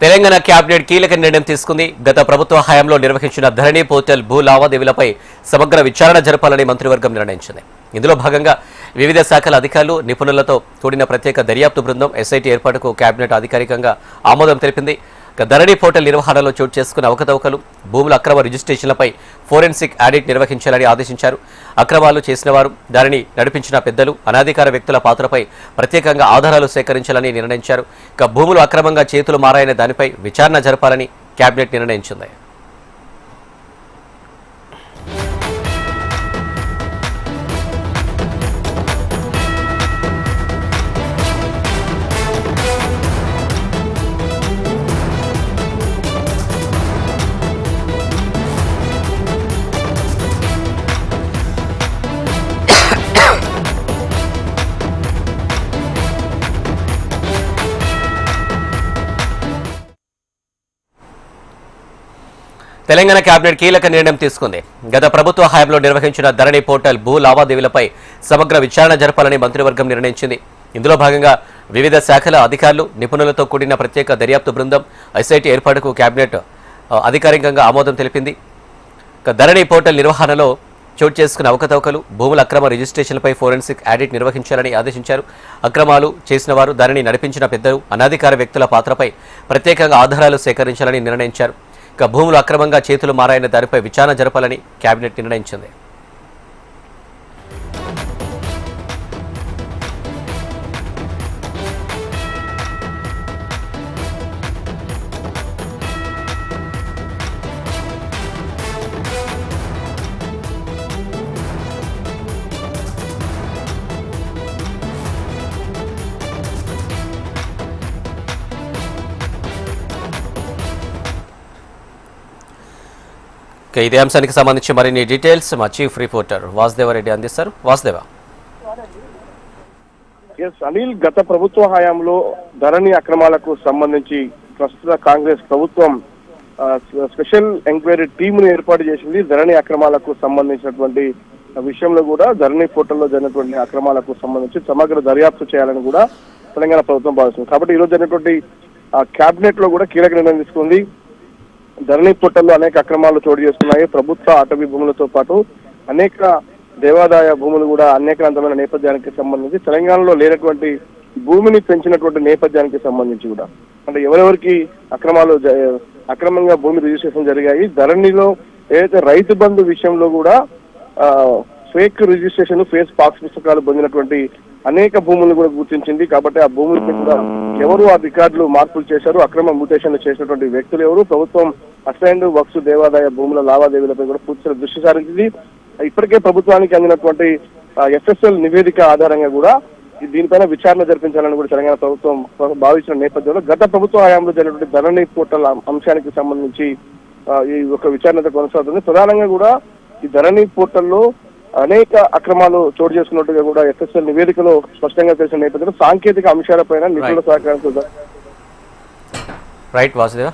Telangana cabinet కీలక నిర్ణయం తీసుకుంది. గత ప్రభుత్వ హయాంలో నిర్వహించిన ధరణి పోర్టల్ భూ లావాదేవీలపై సమగ్ర విచారణ జరపాలని మంత్రివర్గం నిర్ణయించింది. ఇందులో భాగంగా వివిధ శాఖల అధికారులు, నిపుణులతో కూడిన ప్రత్యేక దర్యాప్తు బృందం ఎస్ఐటీ ఏర్పాటుకు కేబినెట్ అధికారికంగా ఆమోదం తెలిపింది. ధరణి పోర్టల్ నిర్వహణలో చోటు చేసుకున్న అవకతవకలు, భూముల అక్రమ రిజిస్ట్రేషన్లపై ఫోరెన్సిక్ ఆడిట్ నిర్వహించాలని ఆదేశించారు. అక్రమాలు చేసిన వారు, దానిని నడిపించిన పెద్దలు, అనాధికార వ్యక్తుల పాత్రపై ప్రత్యేకంగా ఆధారాలు సేకరించాలని నిర్ణయించారు. భూములు అక్రమంగా చేతులు మారాయనే దానిపై విచారణ జరపాలని కేబినెట్ నిర్ణయించింది. తెలంగాణ కేబినెట్ కీలక నిర్ణయం తీసుకుంది. గత ప్రభుత్వ హయాంలో నిర్వహించిన ధరణి పోర్టల్ భూ లావాదేవీలపై సమగ్ర విచారణ జరపాలని మంత్రివర్గం నిర్ణయించింది. ఇందులో భాగంగా వివిధ శాఖల అధికారులు, నిపుణులతో కూడిన ప్రత్యేక దర్యాప్తు బృందం ఎస్ఐటీ ఏర్పాటుకు కేబినెట్ అధికారికంగా ఆమోదం తెలిపింది. ధరణి పోర్టల్ నిర్వహణలో చోటు చేసుకున్న అవకతవకలు, భూముల అక్రమ రిజిస్ట్రేషన్లపై ఫోరెన్సిక్ ఆడిట్ నిర్వహించాలని ఆదేశించారు. అక్రమాలు చేసిన వారు, దానిని నడిపించిన పెద్దలు, అనాధికార వ్యక్తుల పాత్రపై ప్రత్యేకంగా ఆధారాలు సేకరించాలని నిర్ణయించారు. భూములు అక్రమంగా చేతులు మారాయన్న దానిపై విచారణ జరపాలని కేబినెట్ నిర్ణయించింది. ఇదే అంశానికి సంబంధించి మరిన్ని డీటెయిల్స్ మా చీఫ్ రిపోర్టర్ వాసుదేవరెడ్డి అందిస్తారు. వాసుదేవ. అనిల్, గత ప్రభుత్వ హయాంలో ధరణి అక్రమాలకు సంబంధించి ప్రస్తుత కాంగ్రెస్ ప్రభుత్వం స్పెషల్ ఎంక్వైరీ టీమును ఏర్పాటు చేసింది. ధరణి అక్రమాలకు సంబంధించినటువంటి విషయంలో కూడా ధరణి పోర్టల్లో జరిగినటువంటి అక్రమాలకు సంబంధించి సమగ్ర దర్యాప్తు చేయాలని కూడా తెలంగాణ ప్రభుత్వం భావిస్తుంది. కాబట్టి ఈరోజు జరిగినటువంటి కేబినెట్ లో కూడా కీలక నిర్ణయం తీసుకుంది. ధరణి పోర్టల్లో అనేక అక్రమాలు చోటు చేస్తున్నాయి. ప్రభుత్వ అటవీ భూములతో పాటు అనేక దేవాదాయ భూములు కూడా అనేకవంతమైన నేపథ్యానికి సంబంధించి తెలంగాణలో లేనటువంటి భూమిని పెంచినటువంటి నేపథ్యానికి సంబంధించి కూడా అంటే ఎవరెవరికి అక్రమంగా భూమి రిజిస్ట్రేషన్ జరిగాయి. ధరణిలో ఏదైతే రైతు బంధు విషయంలో కూడా ఫేక్ రిజిస్ట్రేషన్, ఫేక్ పాస్ పుస్తకాలు పొందినటువంటి అనేక భూములను కూడా గుర్తించింది. కాబట్టి ఆ భూములకి కూడా ఎవరు ఆ రికార్డులు మార్పులు చేశారు, అక్రమ మ్యూటేషన్లు చేసినటువంటి వ్యక్తులు ఎవరు, ప్రభుత్వం అసైన్డ్ వక్స్ దేవాదాయ భూముల లావాదేవీలపై కూడా పూర్తిగా దృష్టి సారించింది. ఇప్పటికే ప్రభుత్వానికి అందినటువంటి ఎఫ్ఎస్ఎల్ నివేదిక ఆధారంగా కూడా దీనిపైన విచారణ జరిపించాలని కూడా తెలంగాణ ప్రభుత్వం భావించిన నేపథ్యంలో గత ప్రభుత్వ హయాంలో జరిగినటువంటి ధరణి పోర్టల్ అంశానికి సంబంధించి ఈ ఒక విచారణ కొనసాగుతుంది. ప్రధానంగా కూడా ఈ ధరణి పోర్టల్లో అనేక అక్రమాలు చోటు చేసుకున్నట్టుగా కూడా ఎఫ్ఎస్ఎల్ నివేదికలో స్పష్టంగా తెలిసిన నేపథ్యంలో సాంకేతిక అంశాలపైన నిపుణుల సహకారంతో రైట్ వాసుదేవ.